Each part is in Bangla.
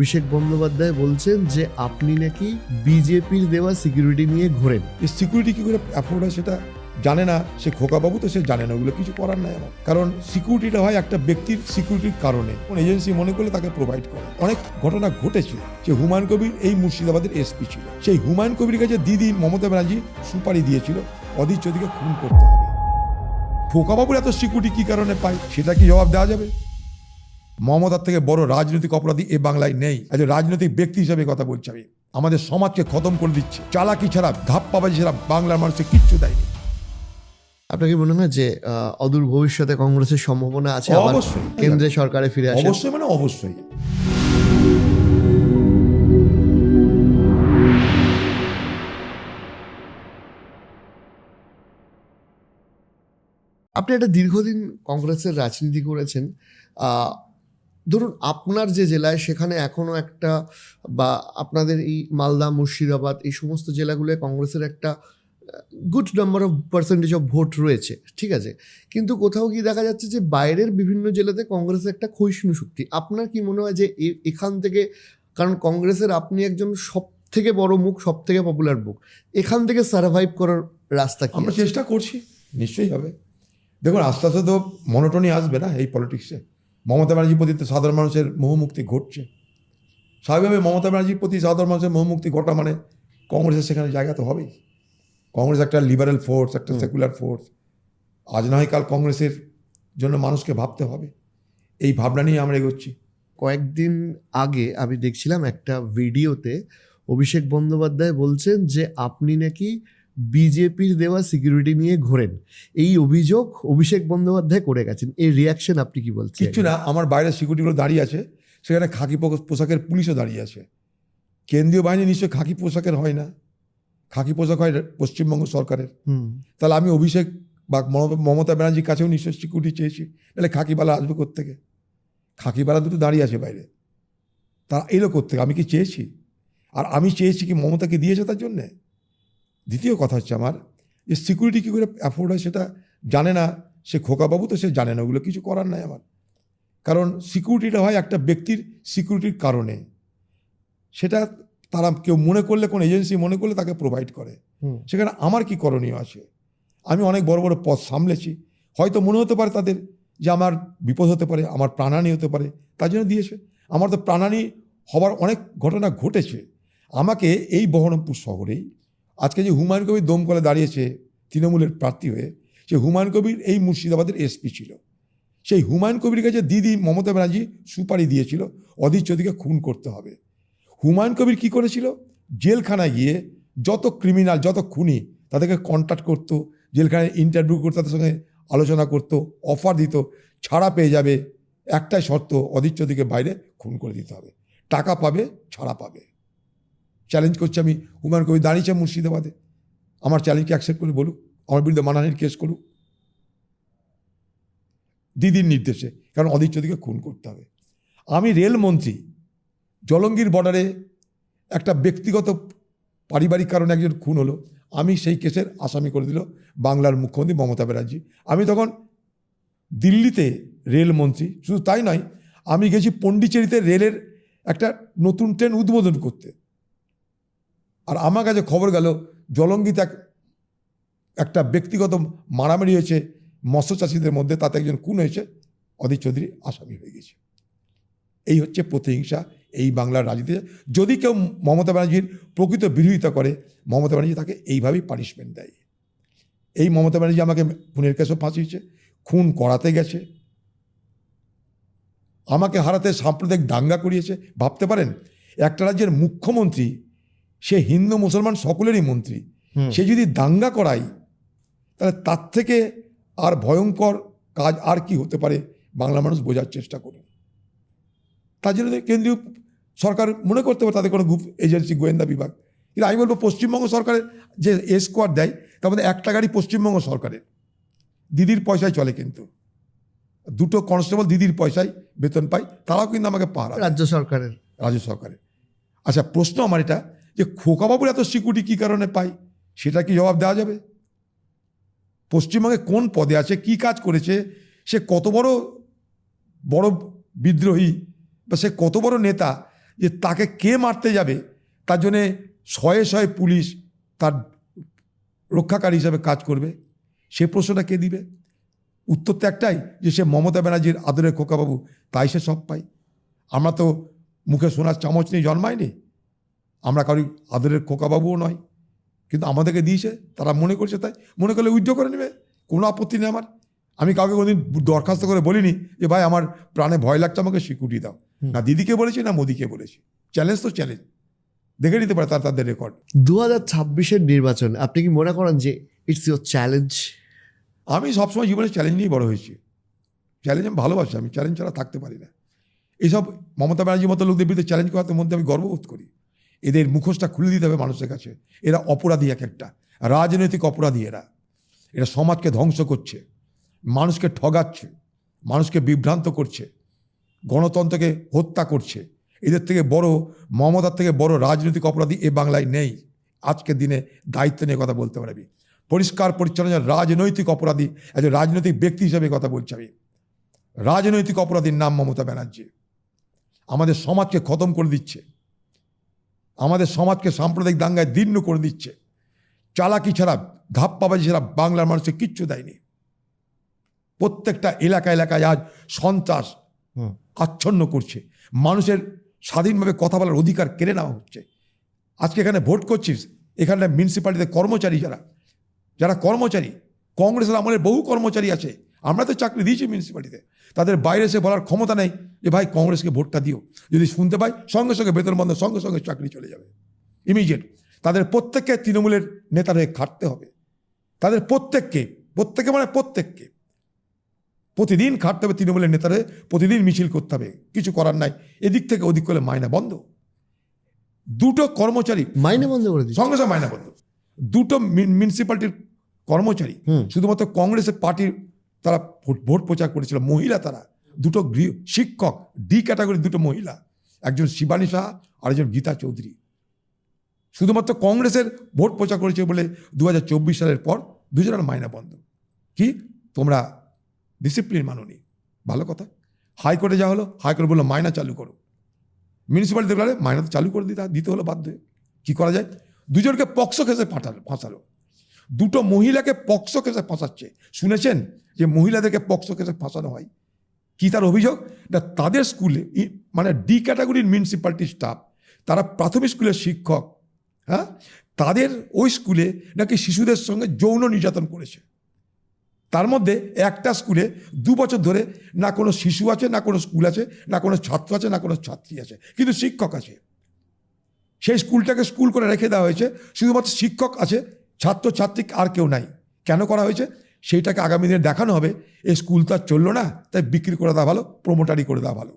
অভিষেক বন্দ্যোপাধ্যায় বলছেন যে আপনি নাকি বিজেপির দেওয়া সিকিউরিটি নিয়ে ঘোরেন। এই সিকিউরিটি কী করে অ্যাফোর্ড হয় সেটা জানে না সে, খোকাবাবু তো সে জানে না, ওগুলো কিছু করার নাই আমার। কারণ সিকিউরিটিটা হয় একটা ব্যক্তির সিকিউরিটির কারণে, কোন এজেন্সি মনে করলে তাকে প্রোভাইড করে। অনেক ঘটনা ঘটেছে যে হুমায়ুন কবির এই মুর্শিদাবাদের এসপি ছিল, সেই হুমায়ুন কবির কাছে দিদি মমতা ব্যানার্জি সুপারি দিয়েছিল অধীর চৌধুরীকে খুন করতে হবে। খোকাবাবুর এত সিকিউরিটি কী কারণে পায় সেটা কি জবাব দেওয়া যাবে? মমতার থেকে বড় রাজনৈতিক অপরাধী এ বাংলায় নেই। একজন রাজনৈতিক ব্যক্তি হিসেবে কথা বলছি আমি। আমাদের সমাজকে খতম করে দিচ্ছে, চালাকি ছাড়া, ধাপ্পাবাজি ছাড়া বাংলার মানুষকে কিচ্ছু দেয়নি। আপনার কি মনে হয় যে অদূর ভবিষ্যতে কংগ্রেসের সম্ভাবনা আছে আবার অবশ্যই কেন্দ্রে সরকারে ফিরে আসে? অবশ্যই, মানে অবশ্যই। আপনি একটা দীর্ঘদিন কংগ্রেসের রাজনীতি করেছেন। ধরুন আপনার যে জেলায়, সেখানে এখনো একটা, বা আপনাদের এই মালদা, মুর্শিদাবাদ, এই সমস্ত জেলাগুলোয় কংগ্রেসের একটা good number of percentage of vote রয়েছে, ঠিক আছে। কিন্তু কোথাও গিয়ে দেখা যাচ্ছে যে বাইরের বিভিন্ন জেলাতে কংগ্রেসের একটা ক্ষয়িষ্ণু শক্তি। আপনার কি মনে হয় যে এখান থেকে, কারণ কংগ্রেসের আপনি একজন সব থেকে বড় মুখ, সব থেকে পপুলার মুখ, এখান থেকে সার্ভাইভ করার রাস্তা কি? আমরা চেষ্টা করছি, নিশ্চয়ই হবে। দেখুন, আস্তে আস্তে তো মনোটনি আসবে না এই পলিটিক্সে। মমতা ব্যানার্জির প্রতি তো সাধারণ মানুষের মোহমুক্তি ঘটছে। স্বাভাবিকভাবে মমতা ব্যানার্জির প্রতি সাধারণ মানুষের মোহমুক্তি ঘটা মানে কংগ্রেসের সেখানে জায়গা তো হবেই। কংগ্রেস একটা লিবারেল ফোর্স, একটা সেকুলার ফোর্স। আজ নয় কাল কংগ্রেসের জন্য মানুষকে ভাবতে হবে, এই ভাবনা নিয়ে আমরা এগোচ্ছি। কয়েকদিন আগে আমি দেখছিলাম একটা ভিডিওতে অভিষেক বন্দ্যোপাধ্যায় বলছেন যে আপনি নাকি বিজেপির দেওয়া সিকিউরিটি নিয়ে ঘোরেন। এই অভিযোগ অভিষেক বন্দ্যোপাধ্যায় করে গেছেন। এই রিয়াকশন আপনি কি বলছেন? কিচ্ছু না, আমার বাইরের সিকিউরিটিগুলো দাঁড়িয়ে আছে, সেখানে খাকি পোশাকের পুলিশও দাঁড়িয়ে আছে। কেন্দ্রীয় বাহিনী নিশ্চয়ই খাকি পোশাকের হয় না, খাকি পোশাক হয় পশ্চিমবঙ্গ সরকারের। তাহলে আমি অভিষেক বা মমতা ব্যানার্জির কাছেও নিশ্চয়ই সিকিউরিটি চেয়েছি, তাহলে খাকিবালা আসবে কোত্থেকে? খাকিবালা দুটো দাঁড়িয়ে আছে বাইরে, তারা এলো কোত্থেকে? আমি কি চেয়েছি? আর আমি চেয়েছি কি মমতাকে দিয়েছে তার জন্যে? দ্বিতীয় কথা হচ্ছে আমার, যে সিকিউরিটি কী করে অ্যাফোর্ড হয় সেটা জানে না সে, খোকাবাবু তো সে জানে না, ওগুলো কিছু করার নাই আমার। কারণ সিকিউরিটিটা হয় একটা ব্যক্তির সিকিউরিটির কারণে, সেটা তারা কেউ মনে করলে, কোন এজেন্সি মনে করলে তাকে প্রোভাইড করে। সেখানে আমার কি করণীয় আছে? আমি অনেক বড় বড় পদ সামলেছি, হয়তো মনে হতে পারে তাদের যে আমার বিপদ হতে পারে, আমার প্রাণহানি হতে পারে, তার জন্য দিয়েছে। আমার তো প্রাণহানি হবার অনেক ঘটনা ঘটেছে। আমাকে এই বহরমপুর শহরেই আজকে যে হুমায়ুন কবির দমকলে দাঁড়িয়েছে তৃণমূলের প্রার্থী হয়ে, সে হুমায়ুন কবির এই মুর্শিদাবাদের এসপি ছিল। সেই হুমায়ুন কবির কাছে দিদি মমতা ব্যানার্জি সুপারি দিয়েছিল অধীর চৌধুরীকে খুন করতে হবে। হুমায়ুন কবির কী করেছিল? জেলখানায় গিয়ে যত ক্রিমিনাল, যত খুনি, তাদেরকে কন্ট্যাক্ট করতো, জেলখানায় ইন্টারভিউ করতো, তাদের সঙ্গে আলোচনা করতো, অফার দিত, ছাড়া পেয়ে যাবে, একটাই শর্ত, অধীর চৌধুরীকে বাইরে খুন করে দিতে হবে, টাকা পাবে, ছাড়া পাবে। চ্যালেঞ্জ করছি আমি, হুমায়ুন কবির দাঁড়িয়েছে মুর্শিদাবাদে, আমার চ্যালেঞ্জকে অ্যাকসেপ্ট করে বলুক, আমার বিরুদ্ধে মানহানির কেস করুক দিদির নির্দেশে, কারণ অধীর চৌধুরীকে খুন করতে হবে। আমি রেলমন্ত্রী, জলঙ্গির বর্ডারে একটা ব্যক্তিগত পারিবারিক কারণে একজন খুন হলো, আমি সেই কেসের আসামি করে দিল বাংলার মুখ্যমন্ত্রী মমতা ব্যানার্জি। আমি তখন দিল্লিতে রেলমন্ত্রী, শুধু তাই নয়, আমি গেছি পন্ডিচেরিতে রেলের একটা নতুন ট্রেন উদ্বোধন করতে। আর আমার কাছে খবর গেল জলঙ্গিতে একটা ব্যক্তিগত মারামারি হয়েছে মৎস্য চাষিদের মধ্যে, তাতে একজন খুন হয়েছে, অধীর চৌধুরী আসামি হয়ে গেছে। এই হচ্ছে প্রতিহিংসা এই বাংলার রাজনীতিতে। যদি কেউ মমতা ব্যানার্জির প্রকৃত বিরোধিতা করে, মমতা ব্যানার্জি তাকে এইভাবেই পানিশমেন্ট দেয়। এই মমতা ব্যানার্জি আমাকে খুনের কেসও ফাঁসিয়েছে, খুন করাতে গেছে, আমাকে হারাতে সাম্প্রদায়িক দাঙ্গা করিয়েছে। ভাবতে পারেন, একটা রাজ্যের মুখ্যমন্ত্রী, সে হিন্দু মুসলমান সকলেরই মন্ত্রী, সে যদি দাঙ্গা করায়, তাহলে তার থেকে আর ভয়ঙ্কর কাজ আর কি হতে পারে? বাংলা মানুষ বোঝার চেষ্টা করুন। তার জন্য কেন্দ্রীয় সরকার মনে করতে পারে তাদের কোনো গ্রুপ এজেন্সি, গোয়েন্দা বিভাগ। কিন্তু আমি বলবো পশ্চিমবঙ্গ সরকারের যে স্কোয়াড দেয়, তার মধ্যে একটা গাড়ি পশ্চিমবঙ্গ সরকারের, দিদির পয়সায় চলে, কিন্তু দুটো কনস্টেবল দিদির পয়সায় বেতন পায়, তারাও কিন্তু আমাকে পাহারা। রাজ্য সরকারের। আচ্ছা, প্রশ্ন আমার এটা, যে খোকাবাবুর এত সিকিউরিটি কী কারণে পায় সেটা কি জবাব দেওয়া যাবে? পশ্চিমবঙ্গে কোন পদে আছে, কি কাজ করেছে, সে কত বড় বড় বিদ্রোহী, বা সে কত বড় নেতা, যে তাকে কে মারতে যাবে তার জন্যে শয়ে শয়ে পুলিশ তার রক্ষাকারী হিসাবে কাজ করবে, সে প্রশ্নটা কে দিবে? উত্তর তো একটাই, যে সে মমতা ব্যানার্জির আদরের খোকাবাবু, তাই সে সব পাই। আমরা তো মুখে সোনার চামচ নিয়ে জন্মাইনি, আমরা কারোর আদরের খোকাবাবুও নয়, কিন্তু আমাদেরকে দিয়েছে, তারা মনে করছে, তাই মনে করলে উইথড্র করে নেবে, কোনো আপত্তি নেই আমার। আমি কাউকে কোনোদিন দরখাস্ত করে বলিনি যে ভাই আমার প্রাণে ভয় লাগছে, আমাকে সিকিউরিটি দাও। না দিদিকে বলেছি, না মোদিকে বলেছি। চ্যালেঞ্জ তো চ্যালেঞ্জ, দেখে নিতে পারে তাদের রেকর্ড। 2026-এর নির্বাচন আপনি কি মনে করেন যে ইটস ইউর চ্যালেঞ্জ? আমি সবসময় জীবনে চ্যালেঞ্জ নিয়েই বড় হয়েছি। চ্যালেঞ্জ আমি ভালোবাসি, আমি চ্যালেঞ্জ ছাড়া থাকতে পারি না। এইসব মমতা ব্যানার্জির মতো লোকদের বিরুদ্ধে চ্যালেঞ্জ করার মধ্যে আমি গর্ববোধ করি। এদের মুখোশটা খুলে দিতে হবে মানুষের কাছে। এরা অপরাধী, এক একটা রাজনৈতিক অপরাধী। এরা সমাজকে ধ্বংস করছে, মানুষকে ঠগাচ্ছে, মানুষকে বিভ্রান্ত করছে, গণতন্ত্রকে হত্যা করছে। এদের থেকে বড়, মমতার থেকে বড় রাজনৈতিক অপরাধী এ বাংলায় নেই। আজকের দিনে দায়িত্ব নিয়ে কথা বলতে পারবি, পরিষ্কার পরিচ্ছন্ন রাজনৈতিক অপরাধী, একজন রাজনৈতিক ব্যক্তি হিসেবে কথা বলছি আমি। রাজনৈতিক অপরাধীর নাম মমতা ব্যানার্জি। আমাদের সমাজকে খতম করে দিচ্ছে, আমাদের সমাজকে সাম্প্রদায়িক দাঙ্গায় দীর্ণ করে দিচ্ছে। চালাকি ছাড়া, ধাপ্পাবাজি ছাড়া বাংলার মানুষকে কিচ্ছু দেয়নি। প্রত্যেকটা এলাকায় আজ সন্ত্রাস আচ্ছন্ন করছে, মানুষের স্বাধীনভাবে কথা বলার অধিকার কেড়ে নেওয়া হচ্ছে। আজকে এখানে ভোট করছিস, এখানে মিউনিসিপ্যালিটিতে কর্মচারী যারা কর্মচারী, কংগ্রেসের আমলের বহু কর্মচারী আছে, আমরা তো চাকরি দিয়েছি মিউনিসিপ্যালিটিতে, তাদের বাইরে এসে বলার ক্ষমতা নেই যে ভাই কংগ্রেসকে ভোটটা দিও। যদি শুনতে পাই সঙ্গে সঙ্গে বেতন বন্ধ, সঙ্গে সঙ্গে চাকরি চলে যাবে ইমিডিয়েট। তাদের প্রত্যেককে তৃণমূলের নেতার হয়ে খাটতে হবে, তাদের প্রত্যেককে প্রতিদিন খাটতে হবে তৃণমূলের নেতারে, প্রতিদিন মিছিল করতে হবে, কিছু করার নাই। এদিক থেকে ওদিক করলে মাইনা বন্ধ। দুটো কর্মচারী মাইনে বন্ধ করে দিচ্ছে, সঙ্গে সঙ্গে মাইনা বন্ধ। দুটো মিউনিসিপ্যালিটির কর্মচারী শুধুমাত্র কংগ্রেসের পার্টির, তারা ভোট প্রচার করেছিল, মহিলা, তারা দুটো শিক্ষক, ডি ক্যাটাগরির দুটো মহিলা, একজন শিবানী সাহা আর একজন গীতা চৌধুরী, শুধুমাত্র কংগ্রেসের ভোট প্রচার করেছে বলে 2024 সালের পর দুজনের মাইনা বন্ধ। কি তোমরা ডিসিপ্লিন মানোনি? ভালো কথা। হাইকোর্টে যা হলো, হাইকোর্ট বললো মাইনা চালু করো। মিউনিসিপ্যালিটি বলে মাইনা তো চালু করে দিতে হলো বাধ্য হয়ে। কী করা যায়? দুজনকে পক্সো কেসে ফাঁসালো। দুটো মহিলাকে পক্সো কেসে ফাঁসাচ্ছে। শুনেছেন যে মহিলাদেরকে পক্সো কেসে ফাঁসানো হয়? কি তার অভিযোগ? না, তাদের স্কুলে, মানে ডি ক্যাটাগরির মিউনিসিপ্যালিটি স্টাফ, তারা প্রাথমিক স্কুলের শিক্ষক, হ্যাঁ, তাদের ওই স্কুলে নাকি শিশুদের সঙ্গে যৌন নির্যাতন করেছে। তার মধ্যে একটা স্কুলে 2 বছর ধরে না কোনো শিশু আছে, না কোনো স্কুল আছে, না কোনো ছাত্র আছে, না কোনো ছাত্রী আছে, কিন্তু শিক্ষক আছে। সেই স্কুলটাকে স্কুল করে রেখে দেওয়া হয়েছে, শুধুমাত্র শিক্ষক আছে, ছাত্র ছাত্রী আর কেউ নাই। কেন করা হয়েছে? সেইটাকে আগামী দিনে দেখানো হবে এই স্কুল তো আর চললো না, তাই বিক্রি করে দেওয়া ভালো, প্রমোটারি করে দেওয়া ভালো।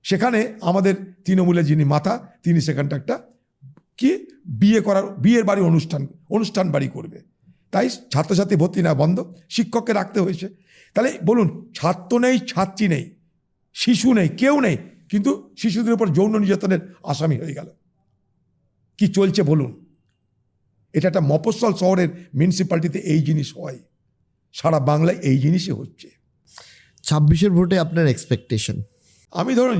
সেখানে আমাদের তৃণমূলের যিনি মাথা, তিনি সেখানটা একটা কি বিয়ের বাড়ি অনুষ্ঠান বাড়ি করবে। তাই ছাত্রছাত্রী ভর্তি না বন্ধ, শিক্ষককে রাখতে হয়েছে। তাহলে বলুন, ছাত্র নেই, ছাত্রী নেই, শিশু নেই, কেউ নেই, কিন্তু শিশুদের উপর যৌন নির্যাতনের আসামি হয়ে গেল। কি চলছে বলুন? এটা একটা মফস্বল শহরের মিউনিসিপ্যালিটিতে এই জিনিস হয়, সারা বাংলায় এই জিনিসই হচ্ছে। 26-এর ভোটে আপনার এক্সপেকটেশন? আমি ধরুন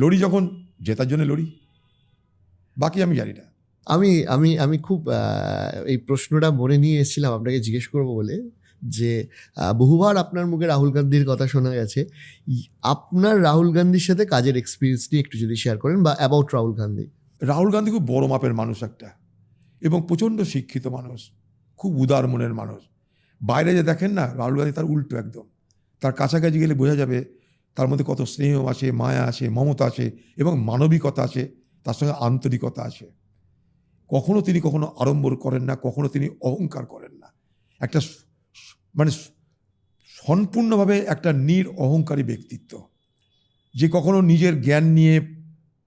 লড়ি, যখন জেতার জন্য লড়ি, বাকি আমি জানি না। আমি খুব এই প্রশ্নটা মনে নিয়ে এসেছিলাম আপনাকে জিজ্ঞেস করবো বলে, যে বহুবার আপনার মুখে রাহুল গান্ধীর কথা শোনা গেছে। আপনার রাহুল গান্ধীর সাথে কাজের এক্সপিরিয়েন্স নিয়ে একটু যদি শেয়ার করেন, বা অ্যাবাউট রাহুল গান্ধী। রাহুল গান্ধী খুব বড় মাপের মানুষ একটা, এবং প্রচণ্ড শিক্ষিত মানুষ, খুব উদার মনের মানুষ। বাইরে যে দেখেন না, রাহুল গান্ধী তার উল্টো একদম। তার কাছাকাছি গেলে বোঝা যাবে তার মধ্যে কত স্নেহ আছে, মায়া আছে, মমতা আছে, এবং মানবিকতা আছে, তার সঙ্গে আন্তরিকতা আছে। তিনি কখনো আড়ম্বর করেন না, কখনো তিনি অহংকার করেন না। একটা মানে সম্পূর্ণভাবে একটা অহংকারী ব্যক্তিত্ব, যে কখনো নিজের জ্ঞান নিয়ে,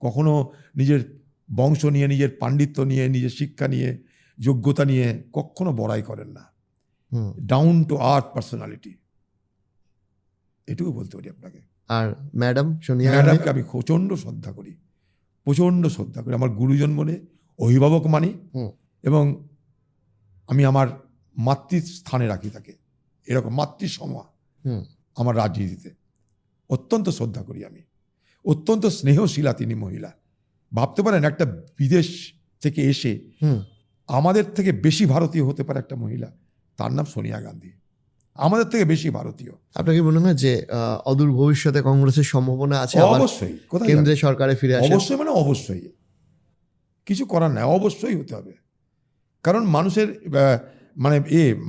কখনো নিজের বংশ নিয়ে, নিজের পাণ্ডিত্য নিয়ে, নিজের শিক্ষা নিয়ে, যোগ্যতা নিয়ে কখনো বড়াই করেন না। ডাউন টু আর্থ পার্সোনালিটি, এটুকু বলতে পারি আপনাকে। আর ম্যাডাম সোনিয়া ম্যাডামকে আমি প্রচণ্ড শ্রদ্ধা করি, আমার গুরুজন বলে, অভিভাবক মানি, এবং আমি আমার মাতৃস্থানে রাখি তাকে। এরকম মাতৃসম আমার রাজনীতিতে অত্যন্ত শ্রদ্ধা করি আমি। অত্যন্ত স্নেহশীলা তিনি মহিলা, ভাবতে পারেন একটা বিদেশ থেকে এসে হুম আমাদের থেকে বেশি ভারতীয় হতে পারে একটা মহিলা, তার নাম সোনিয়া গান্ধী, আমাদের থেকে বেশি ভারতীয়। আপনার কি মনে হয় যে অদূর ভবিষ্যতে কংগ্রেসের সম্ভাবনা আছে আবার অবশ্যই, কোথায় কেন্দ্রের সরকারে ফিরে আসে? অবশ্যই, মানে অবশ্যই, কিছু করার নাই, অবশ্যই হতে হবে। কারণ মানুষের মানে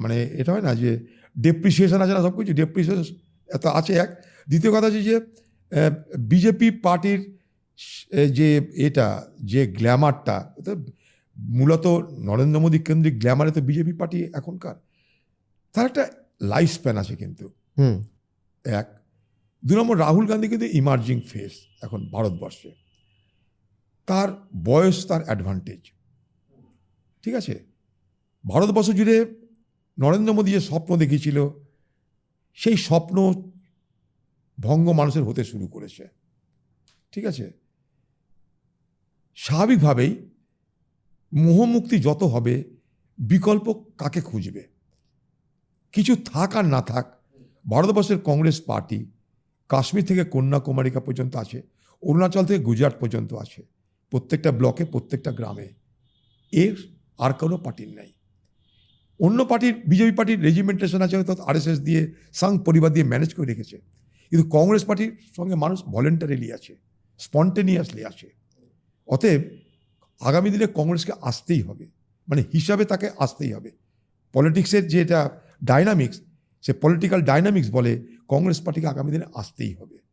মানে এটা হয় না যে ডেপ্রিসিয়েশন আছে না, সব কিছু ডেপ্রিসিয়েশন এত আছে এক। দ্বিতীয় কথা হচ্ছে যে বিজেপি পার্টির যে এটা যে গ্ল্যামারটা, মূলত নরেন্দ্র মোদী কেন্দ্রিক গ্ল্যামারে তো বিজেপি পার্টি এখনকার, তার একটা লাইফ স্প্যান আছে কিন্তু, হুম এক। 2 নম্বর, রাহুল গান্ধী কিন্তু ইমার্জিং ফেস এখন ভারতবর্ষে, তার বয়স তার অ্যাডভান্টেজ, ঠিক আছে। ভারতবর্ষ জুড়ে নরেন্দ্র মোদী যে স্বপ্ন দেখিয়েছিল, সেই স্বপ্ন ভঙ্গ মানুষের হতে শুরু করেছে, ঠিক আছে। স্বাভাবিকভাবেই মোহমুক্তি যত হবে, বিকল্প কাকে খুঁজবে? কিছু থাক আর না থাক, ভারতবর্ষের কংগ্রেস পার্টি কাশ্মীর থেকে কন্যাকুমারিকা পর্যন্ত আছে, অরুণাচল থেকে গুজরাট পর্যন্ত আছে, প্রত্যেকটা ব্লকে, প্রত্যেকটা গ্রামে। এর আর কোনো পার্টির নাই। অন্য পার্টির, বিজেপি পার্টির রেজিমেন্টেশন আছে, হয়তো আরএসএস দিয়ে, সাং পরিবার দিয়ে ম্যানেজ করে রেখেছে, কিন্তু কংগ্রেস পার্টির সঙ্গে মানুষ ভলেন্টারিলি আছে, স্পন্টেনিয়াসলি আছে। অতএব আগামী দিনে কংগ্রেসকে আসতেই হবে, মানে হিসাবে তাকে আসতেই হবে। পলিটিক্সের যেটা ডাইনামিক্স, সে পলিটিক্যাল ডাইনামিক্স বলে কংগ্রেস পার্টিকে আগামী দিনে আসতেই হবে।